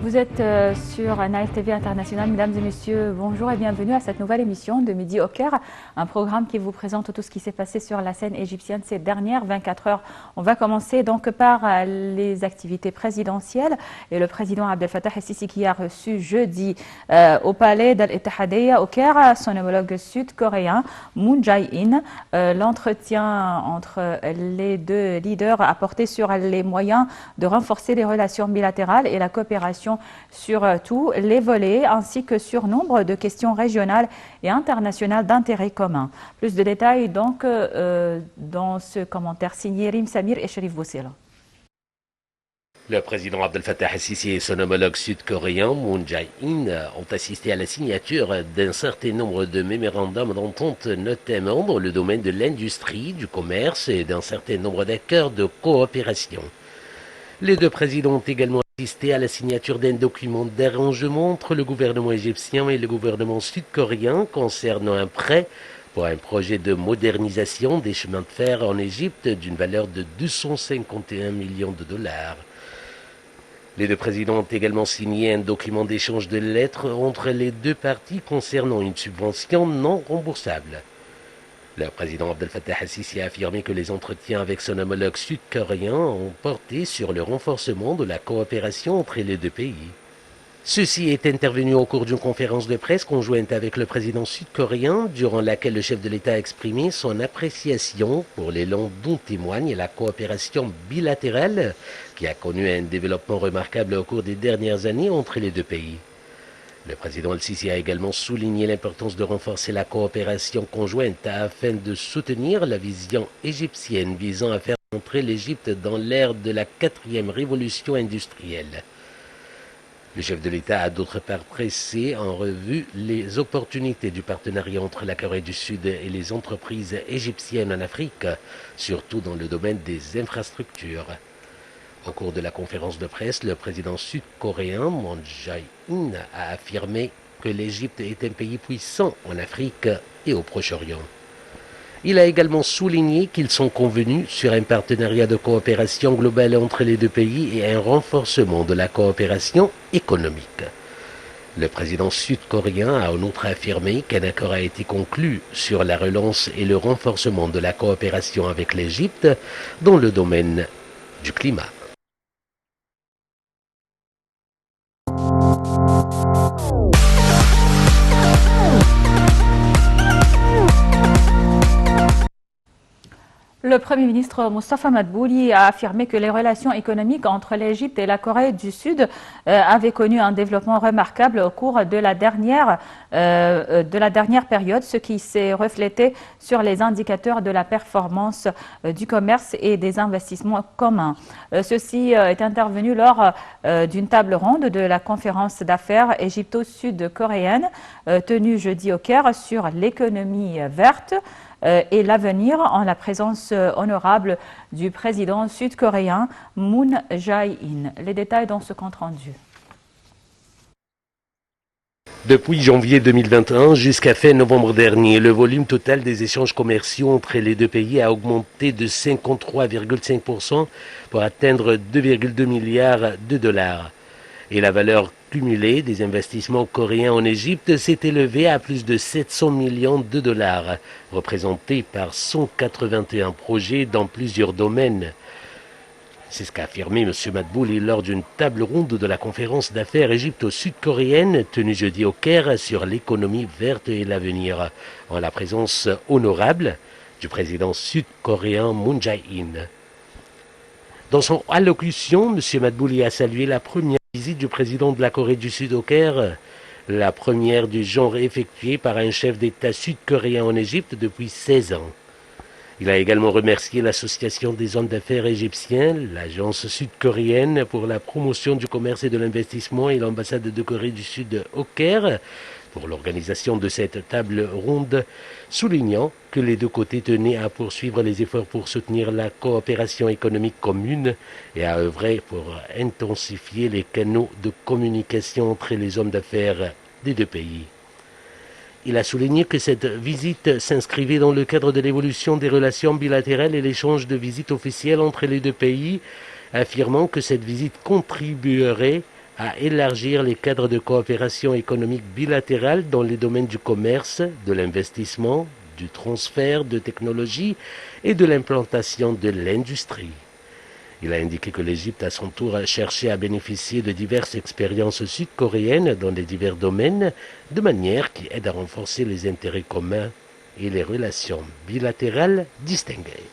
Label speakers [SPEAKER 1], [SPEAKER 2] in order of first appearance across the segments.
[SPEAKER 1] Vous êtes sur Naïf TV International. Mesdames et messieurs, bonjour et bienvenue à cette nouvelle émission de Midi au Caire, un programme qui vous présente tout ce qui s'est passé sur la scène égyptienne ces dernières 24 heures. On va commencer donc par les activités présidentielles et le président Abdel Fattah el-Sisi qui a reçu jeudi au palais d'Al-Ittihadiyya au Caire son homologue sud-coréen Moon Jae-in. L'entretien entre les deux leaders a porté sur les moyens de renforcer les relations bilatérales et la coopération sur tous les volets, ainsi que sur nombre de questions régionales et internationales d'intérêt commun. Plus de détails donc dans ce commentaire signé Rim Samir et Sherif Boussela.
[SPEAKER 2] Le président Abdel Fattah el-Sisi et son homologue sud-coréen Moon Jae-in ont assisté à la signature d'un certain nombre de mémorandums d'entente, notamment dans le domaine de l'industrie, du commerce et d'un certain nombre d'accords de coopération. Les deux présidents ont également assisté à la signature d'un document d'arrangement entre le gouvernement égyptien et le gouvernement sud-coréen concernant un prêt pour un projet de modernisation des chemins de fer en Égypte d'une valeur de 251 millions de dollars. Les deux présidents ont également signé un document d'échange de lettres entre les deux parties concernant une subvention non remboursable. Le président Abdel Fattah el-Sisi a affirmé que les entretiens avec son homologue sud-coréen ont porté sur le renforcement de la coopération entre les deux pays. Ceci est intervenu au cours d'une conférence de presse conjointe avec le président sud-coréen, durant laquelle le chef de l'État a exprimé son appréciation pour l'élan dont témoigne la coopération bilatérale, qui a connu un développement remarquable au cours des dernières années entre les deux pays. Le président el-Sisi a également souligné l'importance de renforcer la coopération conjointe afin de soutenir la vision égyptienne visant à faire entrer l'Égypte dans l'ère de la 4e révolution industrielle. Le chef de l'État a d'autre part pressé en revue les opportunités du partenariat entre la Corée du Sud et les entreprises égyptiennes en Afrique, surtout dans le domaine des infrastructures. Au cours de la conférence de presse, le président sud-coréen Moon Jae-in a affirmé que l'Égypte est un pays puissant en Afrique et au Proche-Orient. Il a également souligné qu'ils sont convenus sur un partenariat de coopération globale entre les deux pays et un renforcement de la coopération économique. Le président sud-coréen a en outre affirmé qu'un accord a été conclu sur la relance et le renforcement de la coopération avec l'Égypte dans le domaine du climat.
[SPEAKER 1] Le Premier ministre Moustapha Madbouli a affirmé que les relations économiques entre l'Égypte et la Corée du Sud avaient connu un développement remarquable au cours de la dernière période, ce qui s'est reflété sur les indicateurs de la performance du commerce et des investissements communs. Ceci est intervenu lors d'une table ronde de la conférence d'affaires égypto-sud-coréenne tenue jeudi au Caire sur l'économie verte et l'avenir, en la présence honorable du président sud-coréen Moon Jae-in. Les détails dans ce compte-rendu.
[SPEAKER 2] Depuis janvier 2021 jusqu'à fin novembre dernier, le volume total des échanges commerciaux entre les deux pays a augmenté de 53,5% pour atteindre 2,2 milliards de dollars. Et la valeur cumulée des investissements coréens en Égypte s'est élevée à plus de 700 millions de dollars, représentés par 181 projets dans plusieurs domaines. C'est ce qu'a affirmé M. Madbouli lors d'une table ronde de la conférence d'affaires égypto-sud-coréenne tenue jeudi au Caire sur l'économie verte et l'avenir, en la présence honorable du président sud-coréen Moon Jae-in. Dans son allocution, M. Madbouli a salué la première visite du président de la Corée du Sud au Caire, la première du genre effectuée par un chef d'État sud-coréen en Égypte depuis 16 ans. Il a également remercié l'Association des hommes d'affaires égyptiens, l'Agence sud-coréenne pour la promotion du commerce et de l'investissement et l'ambassade de Corée du Sud au Caire pour l'organisation de cette table ronde, soulignant que les deux côtés tenaient à poursuivre les efforts pour soutenir la coopération économique commune et à œuvrer pour intensifier les canaux de communication entre les hommes d'affaires des deux pays. Il a souligné que cette visite s'inscrivait dans le cadre de l'évolution des relations bilatérales et l'échange de visites officielles entre les deux pays, affirmant que cette visite contribuerait à élargir les cadres de coopération économique bilatérale dans les domaines du commerce, de l'investissement, du transfert de technologies et de l'implantation de l'industrie. Il a indiqué que l'Égypte, à son tour, a cherché à bénéficier de diverses expériences sud-coréennes dans les divers domaines, de manière qui aide à renforcer les intérêts communs et les relations bilatérales distinguées.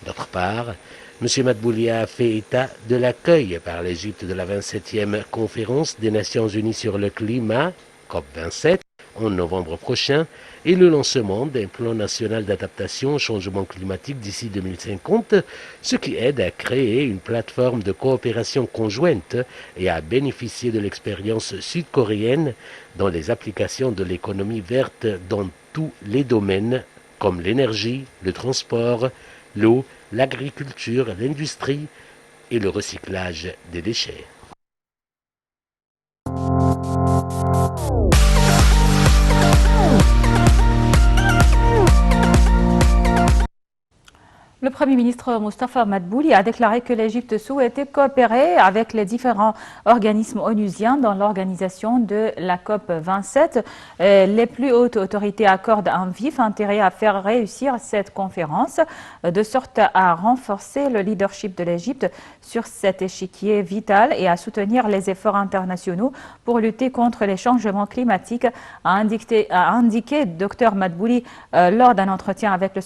[SPEAKER 2] D'autre part, M. Madbouli a fait état de l'accueil par l'Égypte de la 27e conférence des Nations Unies sur le climat, COP27, en novembre prochain, et le lancement d'un plan national d'adaptation au changement climatique d'ici 2050, ce qui aide à créer une plateforme de coopération conjointe et à bénéficier de l'expérience sud-coréenne dans les applications de l'économie verte dans tous les domaines, comme l'énergie, le transport, l'eau, l'agriculture, l'industrie et le recyclage des déchets.
[SPEAKER 1] Le Premier ministre Moustapha Madbouli a déclaré que l'Égypte souhaitait coopérer avec les différents organismes onusiens dans l'organisation de la COP27. Les plus hautes autorités accordent un vif intérêt à faire réussir cette conférence, de sorte à renforcer le leadership de l'Égypte sur cet échiquier vital et à soutenir les efforts internationaux pour lutter contre les changements climatiques, a indiqué Dr Madbouli lors d'un entretien avec le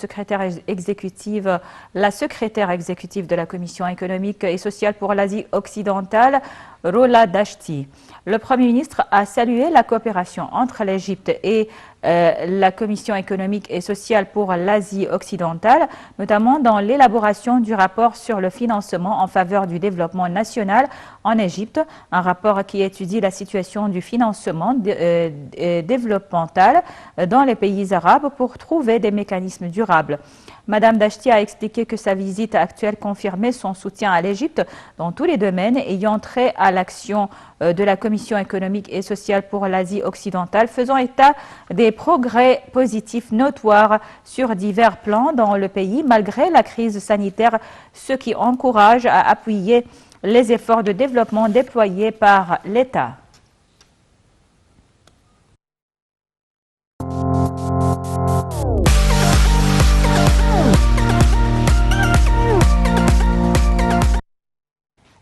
[SPEAKER 1] la secrétaire exécutive de la Commission économique et sociale pour l'Asie occidentale, Rola Dashti. Le Premier ministre a salué la coopération entre l'Égypte et la Commission économique et sociale pour l'Asie occidentale, notamment dans l'élaboration du rapport sur le financement en faveur du développement national en Égypte, un rapport qui étudie la situation du financement développemental dans les pays arabes pour trouver des mécanismes durables. Madame Dashti a expliqué que sa visite actuelle confirmait son soutien à l'Égypte dans tous les domaines ayant trait à l'action de la Commission économique et sociale pour l'Asie occidentale, faisant état des progrès positifs notoires sur divers plans dans le pays malgré la crise sanitaire, ce qui encourage à appuyer les efforts de développement déployés par l'État.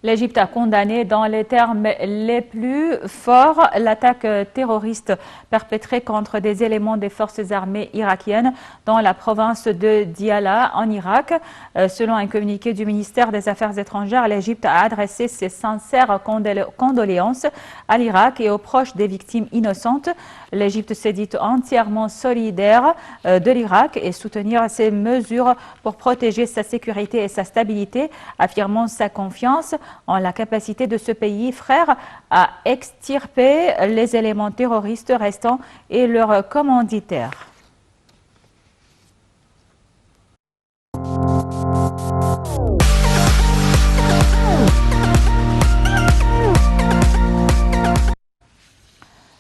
[SPEAKER 1] L'Égypte a condamné dans les termes les plus forts l'attaque terroriste perpétrée contre des éléments des forces armées irakiennes dans la province de Diyala en Irak. Selon un communiqué du ministère des Affaires étrangères, l'Égypte a adressé ses sincères condoléances à l'Irak et aux proches des victimes innocentes. L'Égypte s'est dite entièrement solidaire de l'Irak et soutenir ces mesures pour protéger sa sécurité et sa stabilité, affirmant sa confiance en la capacité de ce pays frère à extirper les éléments terroristes restants et leurs commanditaires.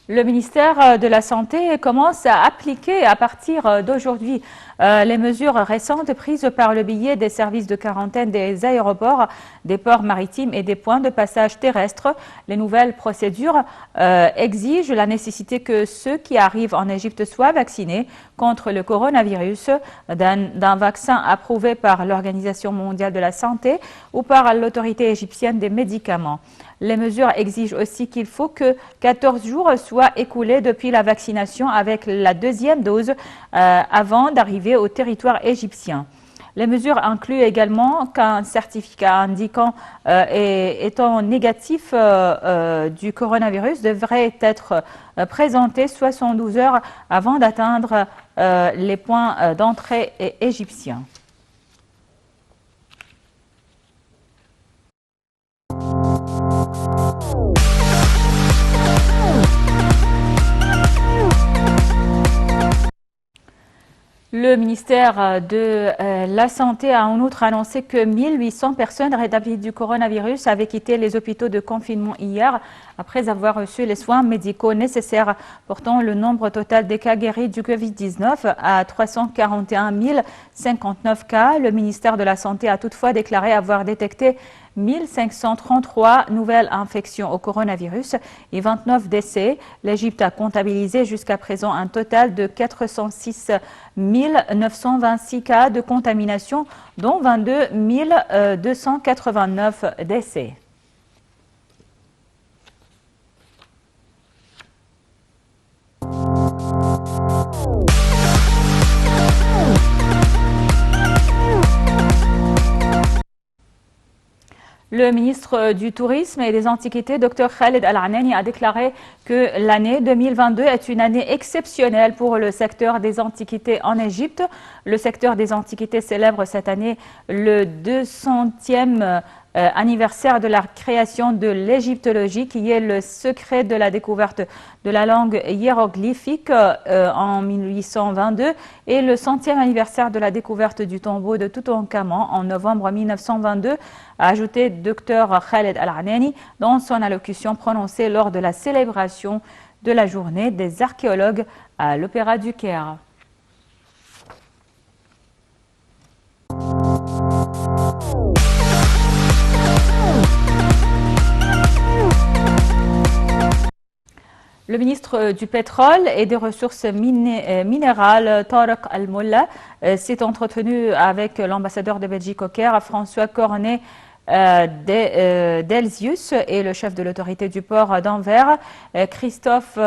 [SPEAKER 1] Le ministère de la Santé commence à appliquer à partir d'aujourd'hui les mesures récentes prises par le biais des services de quarantaine des aéroports, des ports maritimes et des points de passage terrestres. Les nouvelles procédures exigent la nécessité que ceux qui arrivent en Égypte soient vaccinés contre le coronavirus d'un vaccin approuvé par l'Organisation mondiale de la santé ou par l'autorité égyptienne des médicaments. Les mesures exigent aussi qu'il faut que 14 jours soient écoulés depuis la vaccination avec la deuxième dose avant d'arriver au territoire égyptien. Les mesures incluent également qu'un certificat indiquant étant négatif du coronavirus devrait être présenté 72 heures avant d'atteindre les points d'entrée égyptiens. Le ministère de la Santé a en outre annoncé que 1800 personnes rétablies du coronavirus avaient quitté les hôpitaux de confinement hier après avoir reçu les soins médicaux nécessaires, portant le nombre total des cas guéris du Covid-19 à 341 059 cas. Le ministère de la Santé a toutefois déclaré avoir détecté 1533 nouvelles infections au coronavirus et 29 décès. L'Égypte a comptabilisé jusqu'à présent un total de 406 926 cas de contamination, dont 22 289 décès. Le ministre du Tourisme et des Antiquités, Dr Khaled Al-Anani, a déclaré que l'année 2022 est une année exceptionnelle pour le secteur des antiquités en Égypte. Le secteur des antiquités célèbre cette année le 200e anniversaire de la création de l'égyptologie, qui est le secret de la découverte de la langue hiéroglyphique en 1822, et le 100e anniversaire de la découverte du tombeau de Toutankhamon en novembre 1922, a ajouté Dr Khaled Al-Anani dans son allocution prononcée lors de la célébration de la journée des archéologues à l'Opéra du Caire. Le ministre du Pétrole et des Ressources minérales, Tariq Al-Molla, s'est entretenu avec l'ambassadeur de Belgique au Caire, François Cornet Delzius, et le chef de l'autorité du port d'Anvers, Christophe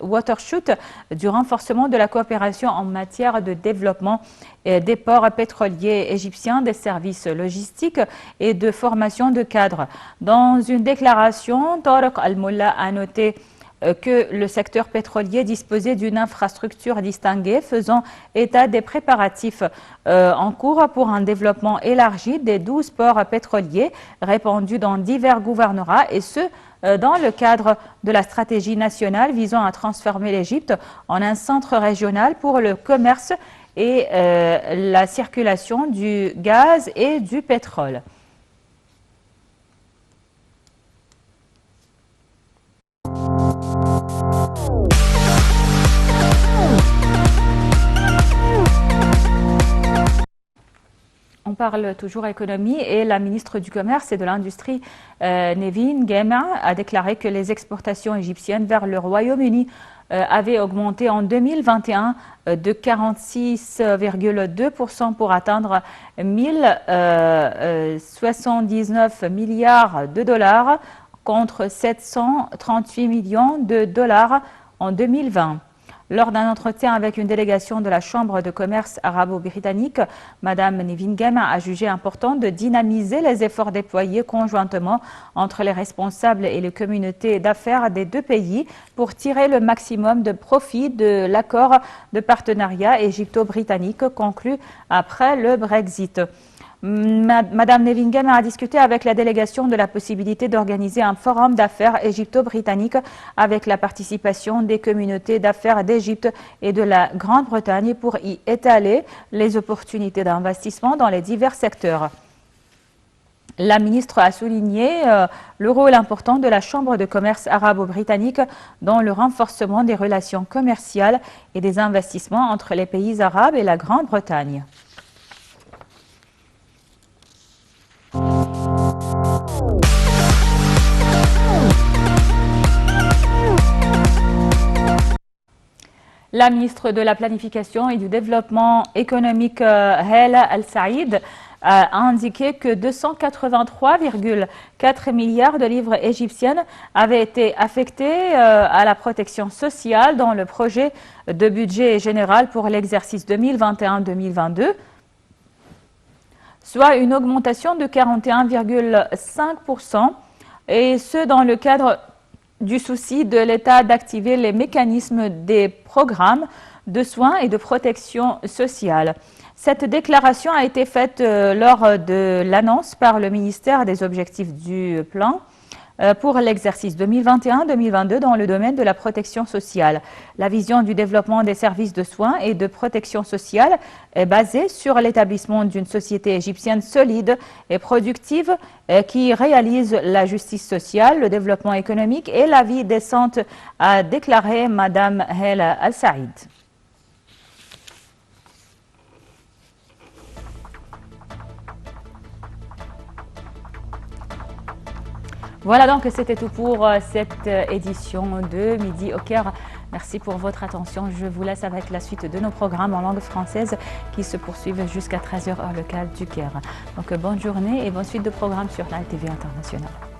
[SPEAKER 1] Watershoot, du renforcement de la coopération en matière de développement des ports pétroliers égyptiens, des services logistiques et de formation de cadres. Dans une déclaration, Tariq Al-Molla a noté que le secteur pétrolier disposait d'une infrastructure distinguée, faisant état des préparatifs en cours pour un développement élargi des 12 ports pétroliers répandus dans divers gouvernorats, et ce, dans le cadre de la stratégie nationale visant à transformer l'Égypte en un centre régional pour le commerce et la circulation du gaz et du pétrole. On parle toujours économie, et la ministre du Commerce et de l'Industrie, Nevin Gema, a déclaré que les exportations égyptiennes vers le Royaume-Uni avaient augmenté en 2021 de 46,2% pour atteindre 1079 milliards de dollars contre 738 millions de dollars en 2020. Lors d'un entretien avec une délégation de la Chambre de commerce arabo-britannique, Mme Nevin Gema a jugé important de dynamiser les efforts déployés conjointement entre les responsables et les communautés d'affaires des deux pays pour tirer le maximum de profit de l'accord de partenariat égypto-britannique conclu après le Brexit. Madame Nevin Gema a discuté avec la délégation de la possibilité d'organiser un forum d'affaires égypto-britannique avec la participation des communautés d'affaires d'Égypte et de la Grande-Bretagne pour y étaler les opportunités d'investissement dans les divers secteurs. La ministre a souligné le rôle important de la Chambre de commerce arabo-britannique dans le renforcement des relations commerciales et des investissements entre les pays arabes et la Grande-Bretagne. La ministre de la Planification et du Développement économique, Hala Al-Saïd, a indiqué que 283,4 milliards de livres égyptiennes avaient été affectés à la protection sociale dans le projet de budget général pour l'exercice 2021-2022, soit une augmentation de 41,5%, et ce dans le cadre du souci de l'État d'activer les mécanismes des programmes de soins et de protection sociale. Cette déclaration a été faite lors de l'annonce par le ministère des Objectifs du plan pour l'exercice 2021-2022 dans le domaine de la protection sociale. La vision du développement des services de soins et de protection sociale est basée sur l'établissement d'une société égyptienne solide et productive qui réalise la justice sociale, le développement économique et la vie décente, a déclaré Mme Hala Al-Saïd. Voilà donc, c'était tout pour cette édition de Midi au Caire. Merci pour votre attention. Je vous laisse avec la suite de nos programmes en langue française qui se poursuivent jusqu'à 13h heure locale du Caire. Donc bonne journée et bonne suite de programmes sur la TV internationale.